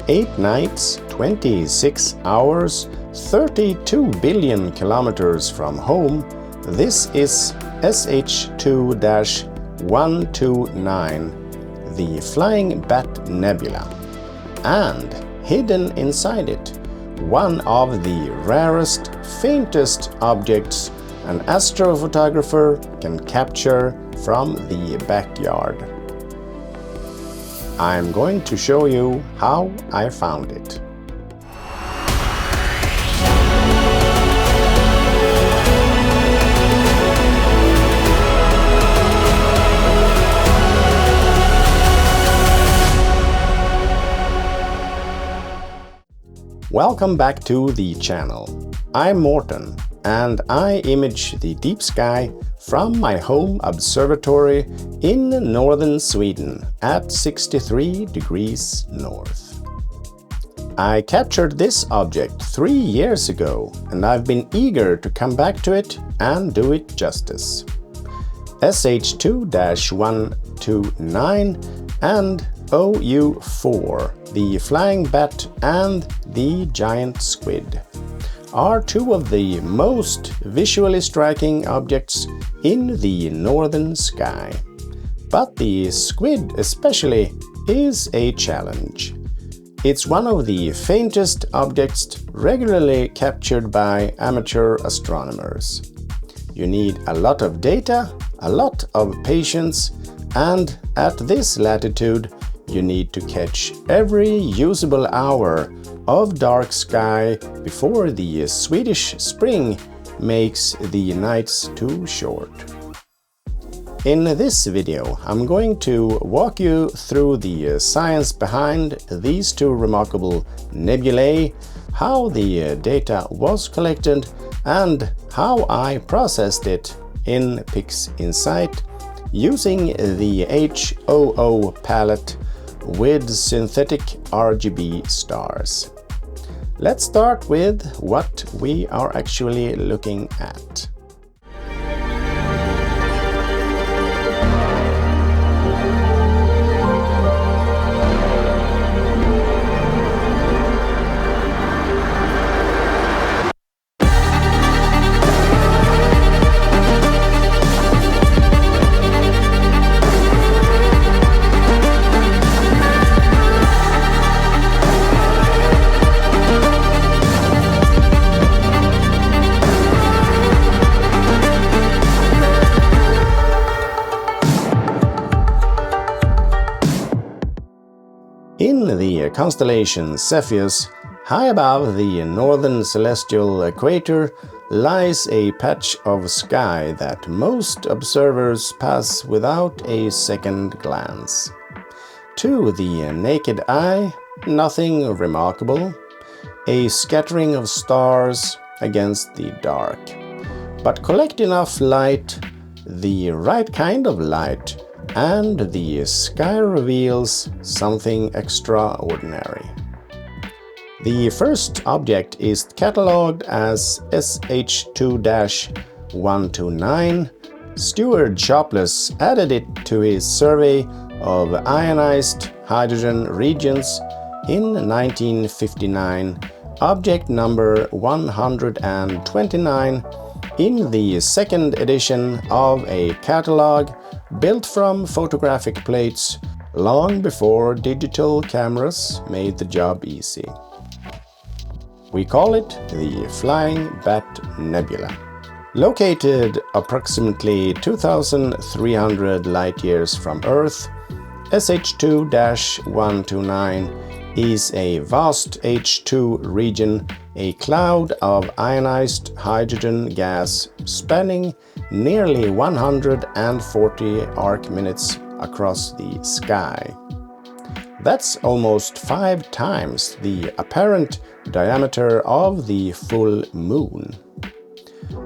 8 nights, 26 hours, 32 billion kilometers from home, this is SH2-129, the Flying Bat Nebula. And hidden inside it, one of the rarest, faintest objects an astrophotographer can capture from the backyard. I'm going to show you how I found it. Welcome back to the channel. I'm Morten, and I image the deep sky from my home observatory in northern Sweden at 63 degrees north. I captured this object 3 years ago, and I've been eager to come back to it and do it justice. SH2-129 and OU4, the Flying Bat and the Giant Squid, are two of the most visually striking objects in the northern sky. But the squid especially is a challenge. It's one of the faintest objects regularly captured by amateur astronomers. You need a lot of data, a lot of patience, and at this latitude you need to catch every usable hour of dark sky before the Swedish spring makes the nights too short. In this video, I'm going to walk you through the science behind these two remarkable nebulae, how the data was collected, and how I processed it in PixInsight using the HOO palette with synthetic RGB stars. Let's start with what we are actually looking at. In the constellation Cepheus, high above the northern celestial equator, lies a patch of sky that most observers pass without a second glance. To the naked eye, nothing remarkable, a scattering of stars against the dark. But collect enough light, the right kind of light, and the sky reveals something extraordinary. The first object is catalogued as SH2-129. Stuart Chopless added it to his survey of ionized hydrogen regions in 1959, object number 129, in the second edition of a catalogue built from photographic plates long before digital cameras made the job easy. We call it the Flying Bat Nebula. Located approximately 2,300 light-years from Earth, SH2-129 is a vast H2 region, a cloud of ionized hydrogen gas spanning nearly 140 arc-minutes across the sky. That's almost 5 times the apparent diameter of the full moon.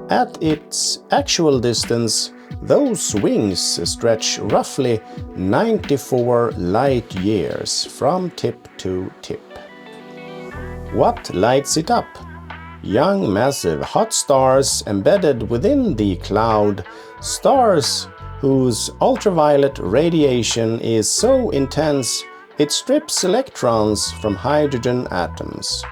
At its actual distance, those wings stretch roughly 94 light-years from tip to tip. What lights it up? Young, massive, hot stars embedded within the cloud, stars whose ultraviolet radiation is so intense It strips electrons from hydrogen atoms.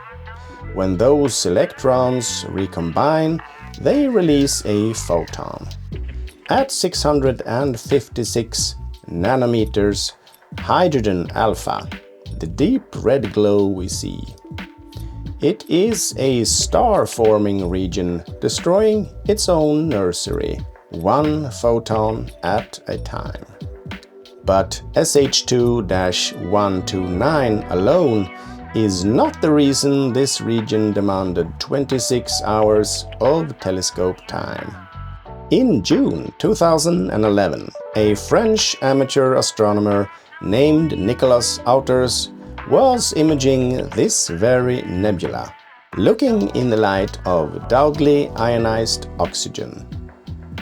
When those electrons recombine, they release a photon. At 656 nanometers, hydrogen alpha, the deep red glow we see. It is a star-forming region, destroying its own nursery, one photon at a time. But SH2-129 alone is not the reason this region demanded 26 hours of telescope time. In June 2011, a French amateur astronomer named Nicolas Outers was imaging this very nebula, looking in the light of doubly ionized oxygen.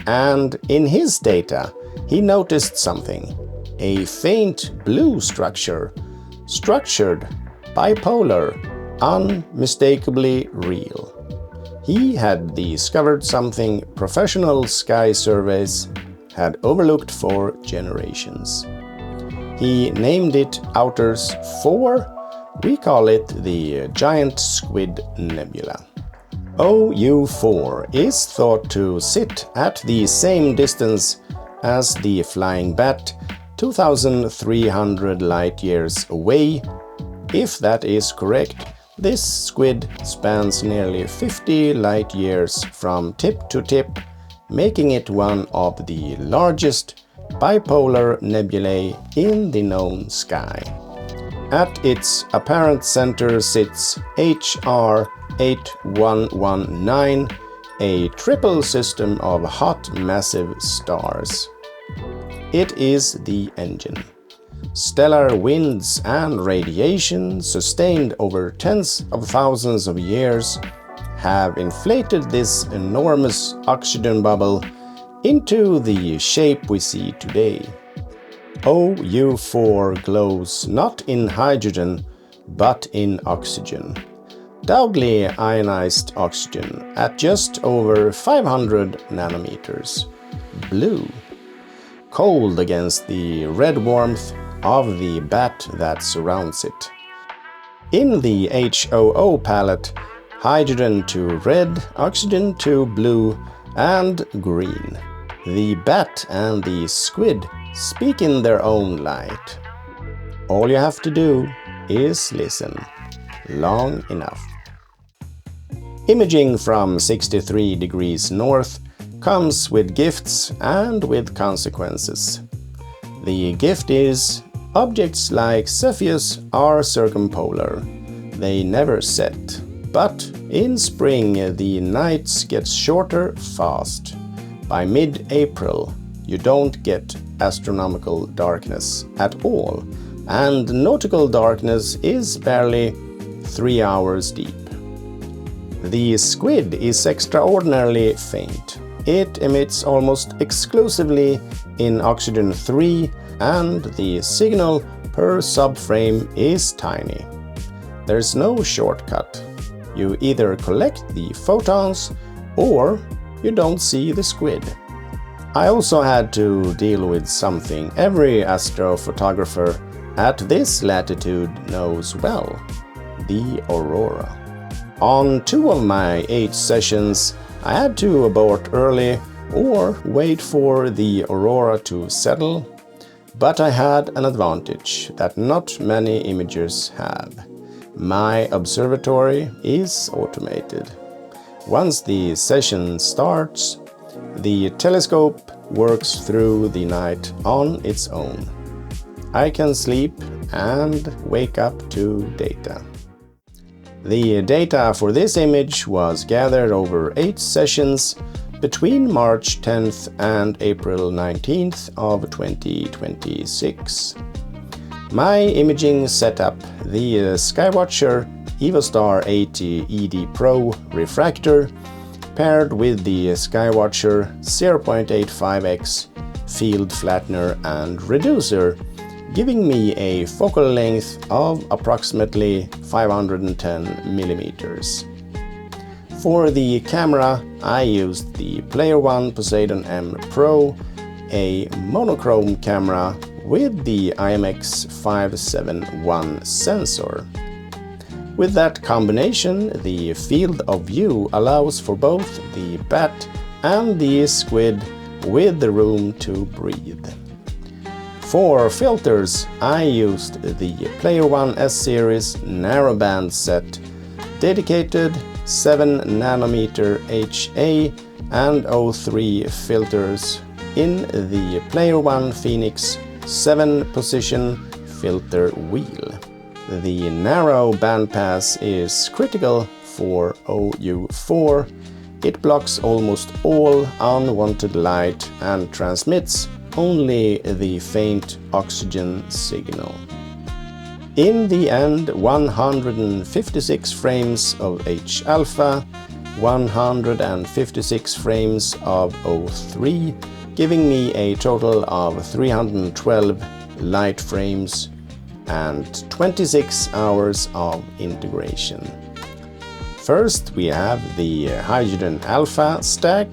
And in his data, he noticed something. A faint blue structure, structured, bipolar, unmistakably real. He had discovered something professional sky surveys had overlooked for generations. He named it Outers 4. We call it the Giant Squid Nebula. OU4 is thought to sit at the same distance as the Flying Bat, 2,300 light-years away. If that is correct, this squid spans nearly 50 light-years from tip to tip, making it one of the largest bipolar nebulae in the known sky. At its apparent center sits SH2-129, a triple system of hot massive stars. It is the engine. Stellar winds and radiation, sustained over tens of thousands of years, have inflated this enormous oxygen bubble into the shape we see today. OU4 glows not in hydrogen, but in oxygen. Doubly ionized oxygen at just over 500 nanometers. Blue. Cold against the red warmth of the bat that surrounds it. In the HOO palette, hydrogen to red, oxygen to blue and green. The bat and the squid speak in their own light. All you have to do is listen long enough. Imaging from 63 degrees north comes with gifts and with consequences. The gift is objects like Cepheus are circumpolar. They never set. But in spring the nights get shorter fast. By mid-April you don't get astronomical darkness at all, and nautical darkness is barely 3 hours deep. The squid is extraordinarily faint. It emits almost exclusively in oxygen 3, and the signal per subframe is tiny. There's no shortcut. You either collect the photons or you don't see the squid. I also had to deal with something every astrophotographer at this latitude knows well: the aurora. On 2 of my 8 sessions, I had to abort early or wait for the aurora to settle, but I had an advantage that not many imagers have. My observatory is automated. Once the session starts, the telescope works through the night on its own. I can sleep and wake up to data. The data for this image was gathered over 8 sessions between March 10th and April 19th of 2026. My imaging setup, the Skywatcher EvoStar 80 ED Pro refractor, paired with the Skywatcher 0.85x field flattener and reducer, giving me a focal length of approximately 510 millimeters. For the camera, I used the Player One Poseidon M Pro, a monochrome camera with the IMX571 sensor. With that combination, the field of view allows for both the bat and the squid with the room to breathe. For filters, I used the Player One S-Series narrowband set, dedicated 7nm HA and O3 filters in the Player One Phoenix 7-position filter wheel. The narrow bandpass is critical for OU4. It blocks almost all unwanted light and transmits only the faint oxygen signal. In the end, 156 frames of H-alpha, 156 frames of O3, giving me a total of 312 light frames and 26 hours of integration. First we have the hydrogen alpha stack,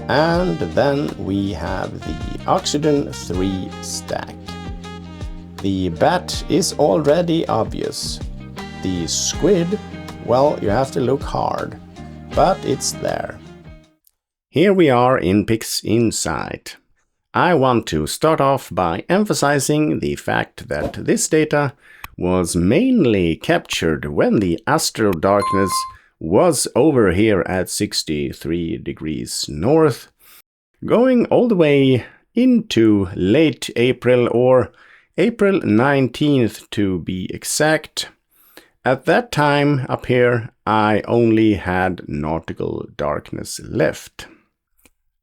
and then we have the oxygen 3 stack. The bat is already obvious. The squid, well, you have to look hard, but it's there. Here we are in PixInsight. I want to start off by emphasizing the fact that this data was mainly captured when the astro darkness was over here at 63 degrees north, going all the way into late April, or April 19th to be exact. At that time up here I only had nautical darkness left.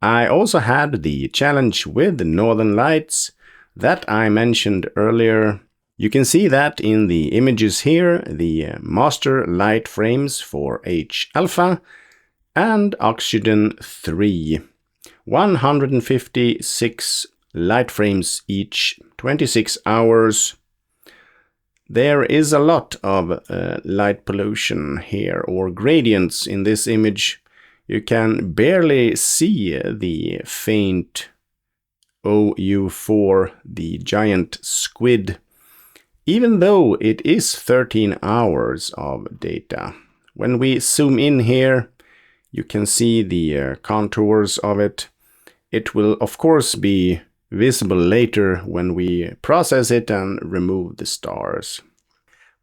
I also had the challenge with the northern lights that I mentioned earlier. You can see that in the images here, the master light frames for H-alpha and oxygen 3. 156 light frames each, 26 hours. There is a lot of light pollution here, or gradients in this image. You can barely see the faint OU4, the giant squid, even though it is 13 hours of data. When we zoom in here, you can see the contours of it. It will of course be visible later when we process it and remove the stars.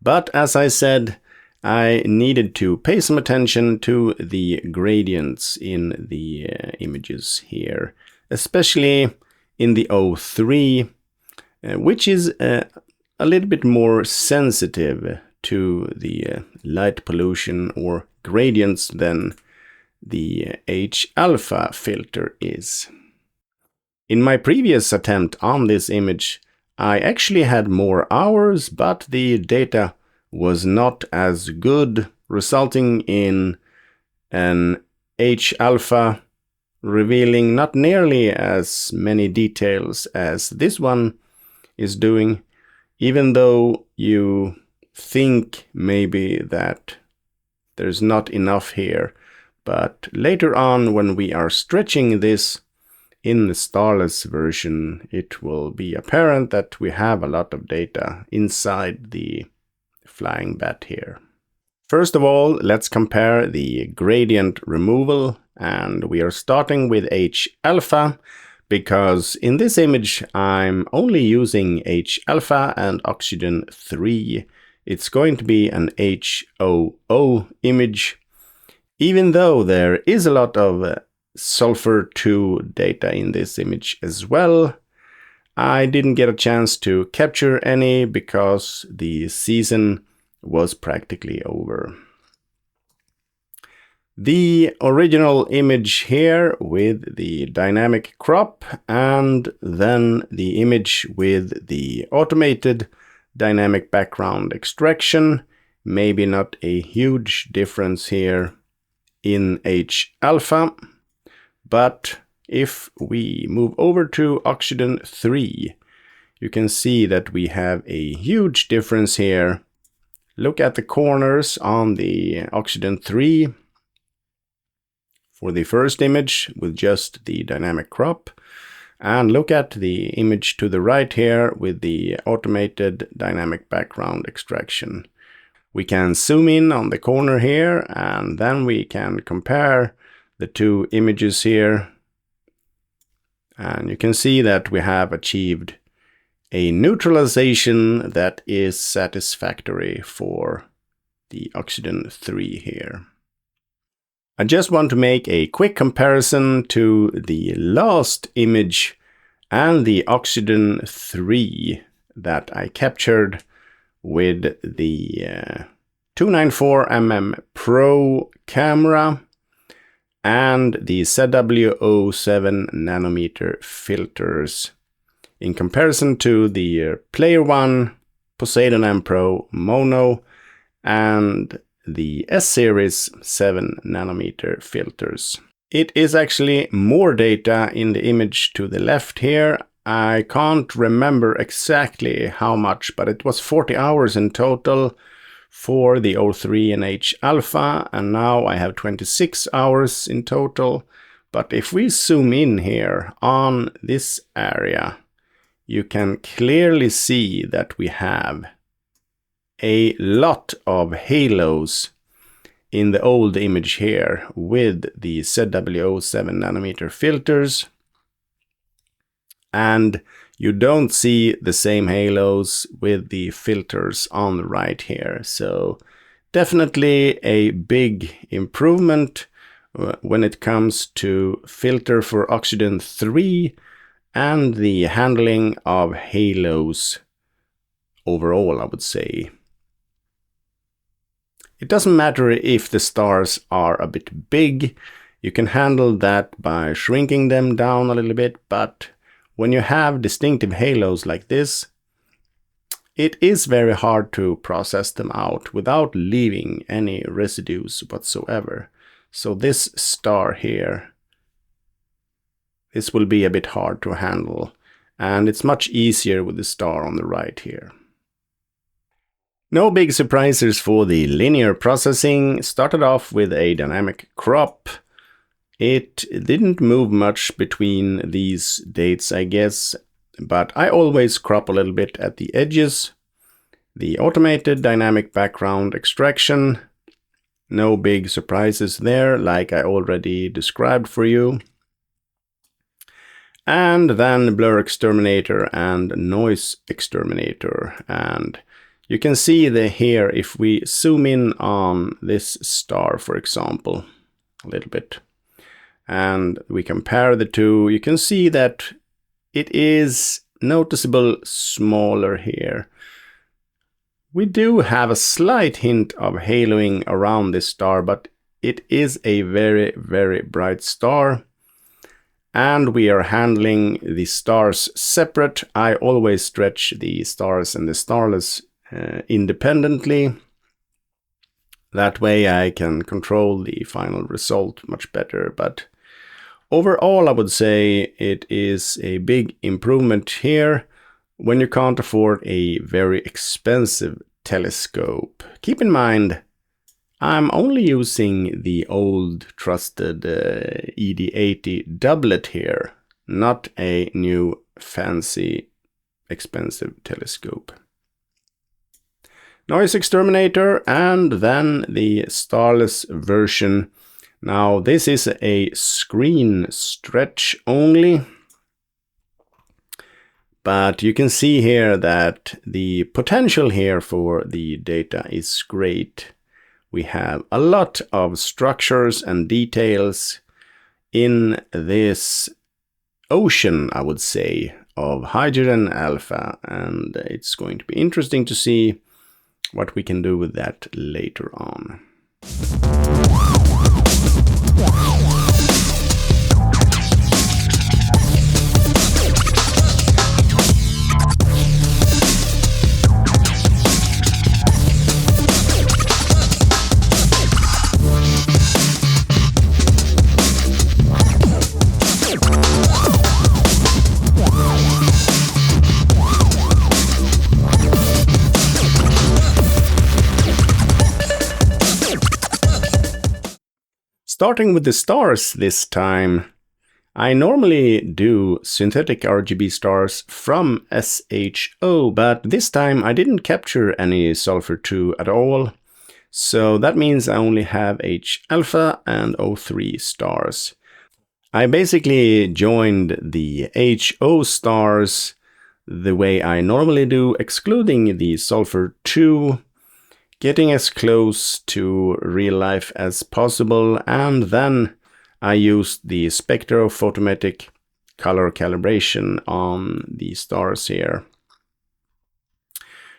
But as I said, I needed to pay some attention to the gradients in the images here, especially in the O3, which is a little bit more sensitive to the light pollution or gradients than the H-alpha filter is. In my previous attempt on this image, I actually had more hours, but the data was not as good, resulting in an H-alpha revealing not nearly as many details as this one is doing, even though you think maybe that there's not enough here. But later on, when we are stretching this in the starless version, it will be apparent that we have a lot of data inside the Flying Bat here. First of all, let's compare the gradient removal, and we are starting with H-alpha, because in this image I'm only using H-alpha and oxygen 3. It's going to be an HOO image, even though there is a lot of sulfur 2 data in this image as well. I didn't get a chance to capture any because the season was practically over. The original image here with the dynamic crop, and then the image with the automated dynamic background extraction. Maybe not a huge difference here in H-alpha, but if we move over to oxygen 3, you can see that we have a huge difference here. Look at the corners on the oxygen 3 for the first image with just the dynamic crop. And look at the image to the right here with the automated dynamic background extraction. We can zoom in on the corner here, and then we can compare the two images here. And you can see that we have achieved a neutralization that is satisfactory for the oxygen 3 here. I just want to make a quick comparison to the last image and the oxygen 3 that I captured with the 294mm Pro camera and the ZW07 nanometer filters in comparison to the Player One, Poseidon M Pro Mono and the S-Series 7 nanometer filters. It is actually more data in the image to the left here. I can't remember exactly how much, but it was 40 hours in total for the O3 and H alpha, and now I have 26 hours in total. But if we zoom in here on this area, you can clearly see that we have a lot of halos in the old image here with the ZW07 nanometer filters, and you don't see the same halos with the filters on the right here. So definitely a big improvement when it comes to filter for oxygen 3 and the handling of halos overall, I would say. It doesn't matter if the stars are a bit big, you can handle that by shrinking them down a little bit, but when you have distinctive halos like this, it is very hard to process them out without leaving any residues whatsoever. So this star here, this will be a bit hard to handle, and it's much easier with the star on the right here. No big surprises for the linear processing. Started off with a dynamic crop. It didn't move much between these dates, I guess, but I always crop a little bit at the edges. The automated dynamic background extraction. No big surprises there, like I already described for you. And then blur exterminator and noise exterminator. And you can see here, if we zoom in on this star, for example, a little bit, and we compare the two, you can see that it is noticeable smaller here. We do have a slight hint of haloing around this star, but it is a very, very bright star. And we are handling the stars separate. I always stretch the stars and the starless independently. That way I can control the final result much better. But overall, I would say it is a big improvement here when you can't afford a very expensive telescope. Keep in mind, I'm only using the old trusted ED80 doublet here, not a new fancy expensive telescope. Noise exterminator, and then the starless version. Now this is a screen stretch only, but you can see here that the potential here for the data is great. We have a lot of structures and details in this ocean, I would say, of hydrogen alpha, and it's going to be interesting to see what we can do with that later on. Starting with the stars this time, I normally do synthetic RGB stars from SH2, but this time I didn't capture any sulfur 2 at all. So that means I only have H alpha and O3 stars. I basically joined the HO stars the way I normally do, excluding the sulfur 2, getting as close to real life as possible, and then I used the spectrophotometric color calibration on the stars here,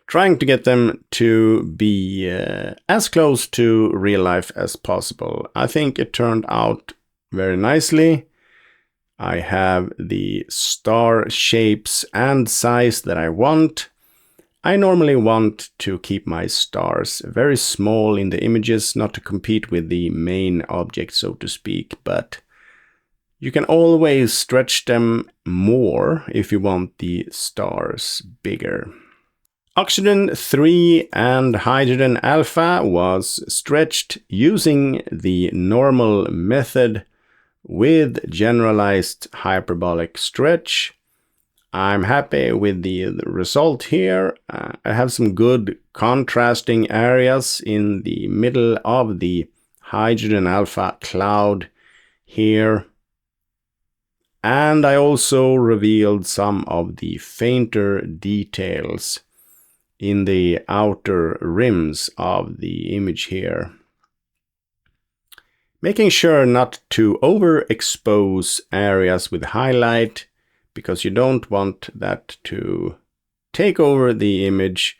trying to get them to be as close to real life as possible. I think it turned out very nicely. I have the star shapes and size that I want. I normally want to keep my stars very small in the images, not to compete with the main object, so to speak, but you can always stretch them more if you want the stars bigger. Oxygen 3 and hydrogen alpha was stretched using the normal method with generalized hyperbolic stretch. I'm happy with the result here. I have some good contrasting areas in the middle of the hydrogen alpha cloud here. And I also revealed some of the fainter details in the outer rims of the image here, making sure not to overexpose areas with highlight, because you don't want that to take over the image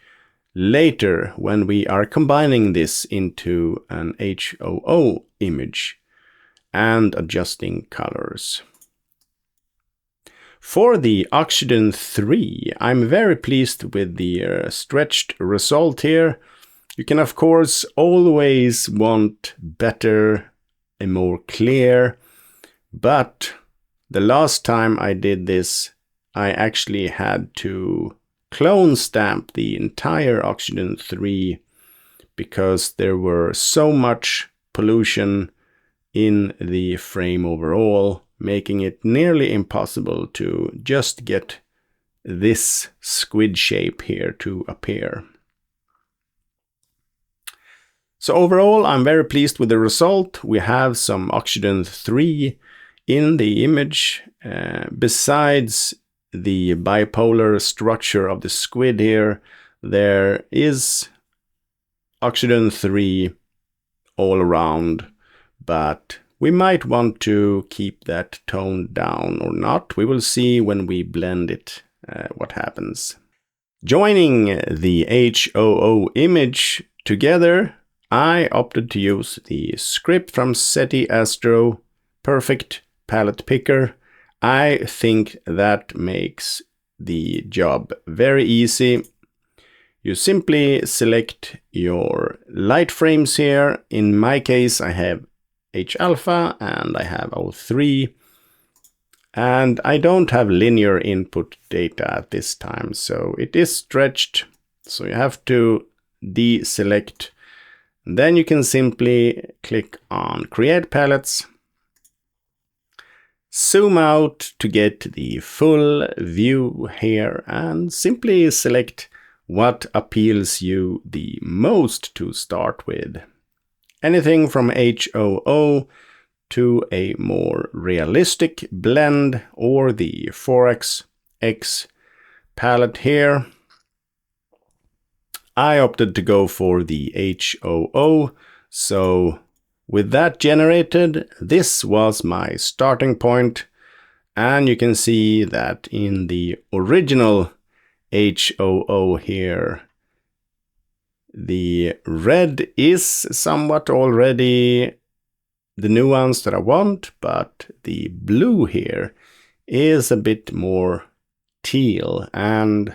later when we are combining this into an HOO image and adjusting colors. For the Oxygen 3, I'm very pleased with the stretched result here. You can of course always want better and more clear, but the last time I did this, I actually had to clone stamp the entire Oxygen 3 because there were so much pollution in the frame overall, making it nearly impossible to just get this squid shape here to appear. So overall, I'm very pleased with the result. We have some Oxygen 3 in the image. Besides the bipolar structure of the squid here, there is Oxygen 3 all around, but we might want to keep that toned down or not. We will see when we blend it what happens. Joining the HOO image together, I opted to use the script from SETI Astro Perfect Palette Picker. I think that makes the job very easy. You simply select your light frames here. In my case, I have H alpha and I have O3, and I don't have linear input data at this time, so it is stretched, so you have to deselect. Then you can simply click on Create Palettes, zoom out to get the full view here, and simply select what appeals you the most to start with. Anything from HOO to a more realistic blend, or the 4XX palette here. I opted to go for the HOO, so with that generated, this was my starting point, and you can see that in the original HOO here, the red is somewhat already the nuance that I want, but the blue here is a bit more teal, and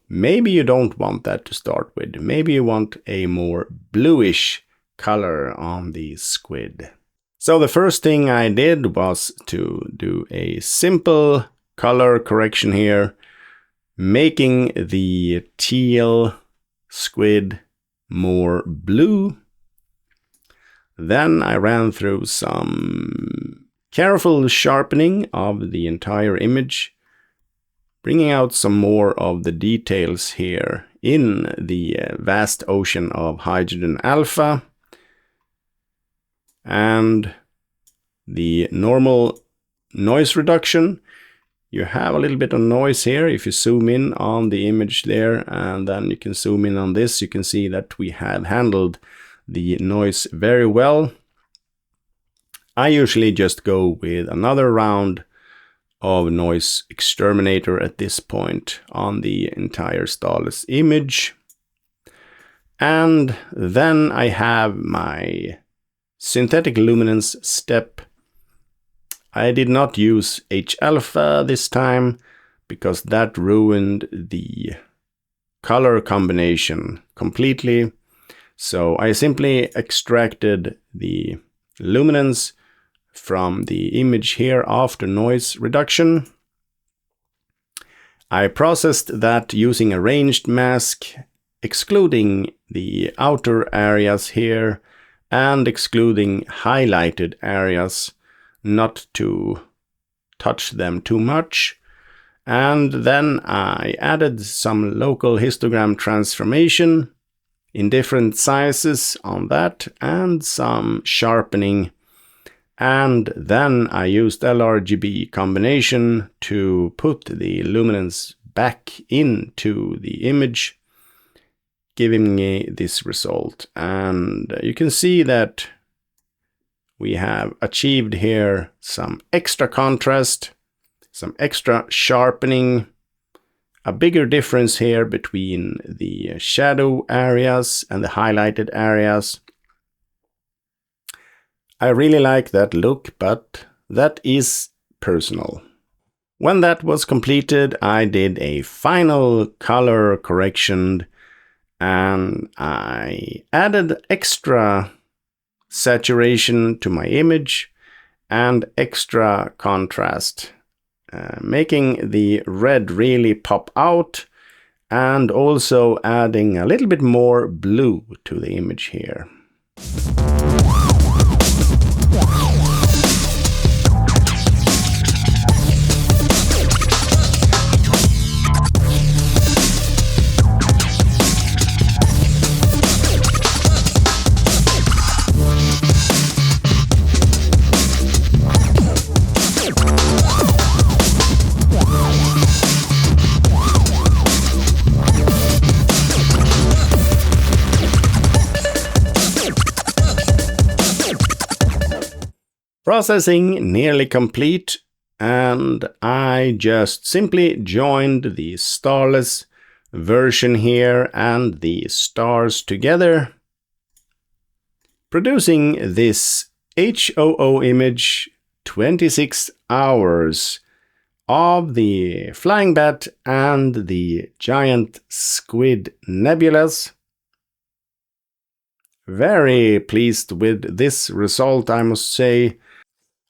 maybe you don't want that to start with. Maybe you want a more bluish color on the squid. So the first thing I did was to do a simple color correction here, making the teal squid more blue. Then I ran through some careful sharpening of the entire image, bringing out some more of the details here in the vast ocean of hydrogen alpha, and the normal noise reduction. You have a little bit of noise here. If you zoom in on the image there and then you can zoom in on this, you can see that we have handled the noise very well. I usually just go with another round of noise exterminator at this point on the entire starless image. And then I have my synthetic luminance step. I did not use H-alpha this time because that ruined the color combination completely. So I simply extracted the luminance from the image here after noise reduction. I processed that using a ranged mask, excluding the outer areas here and excluding highlighted areas, not to touch them too much. And then I added some local histogram transformation in different sizes on that and some sharpening. And then I used SRGB combination to put the luminance back into the image, giving me this result. And you can see that we have achieved here some extra contrast, some extra sharpening, a bigger difference here between the shadow areas and the highlighted areas. I really like that look, but that is personal. When that was completed, I did a final color correction and I added extra saturation to my image and extra contrast, making the red really pop out and also adding a little bit more blue to the image here. Processing nearly complete, and I just simply joined the starless version here and the stars together, producing this HOO image 26 hours of the Flying Bat and the Giant Squid Nebulas. Very pleased with this result, I must say.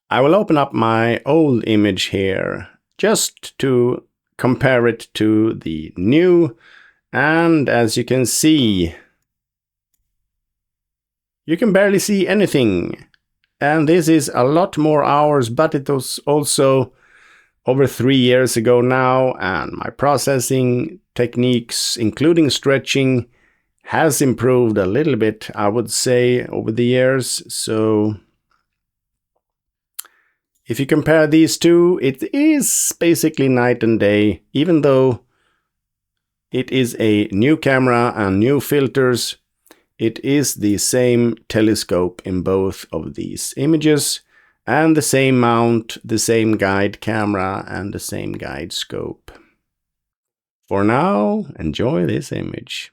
I will open up my old image here just to compare it to the new, and as you can see, you can barely see anything. And this is a lot more hours, but it was also over 3 years ago now, and my processing techniques, including stretching, has improved a little bit, I would say, over the years. So if you compare these two, it is basically night and day, even though it is a new camera and new filters. It is the same telescope in both of these images, and the same mount, the same guide camera, and the same guide scope. For now, enjoy this image.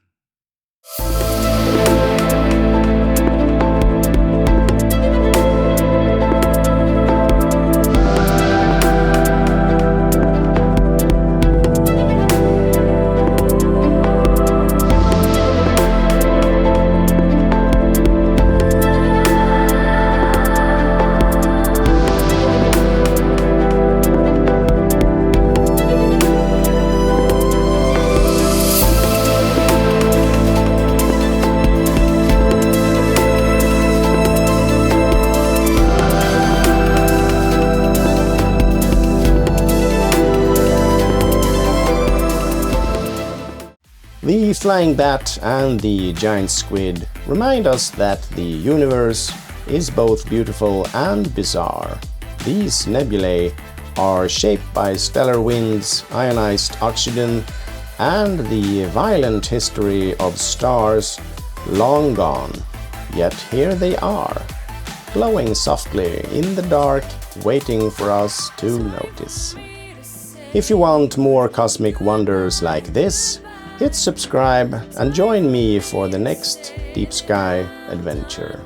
The Flying Bat and the Giant Squid remind us that the universe is both beautiful and bizarre. These nebulae are shaped by stellar winds, ionized oxygen, and the violent history of stars long gone. Yet here they are, glowing softly in the dark, waiting for us to notice. If you want more cosmic wonders like this, hit subscribe and join me for the next deep sky adventure.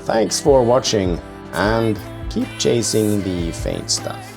Thanks for watching and keep chasing the faint stuff.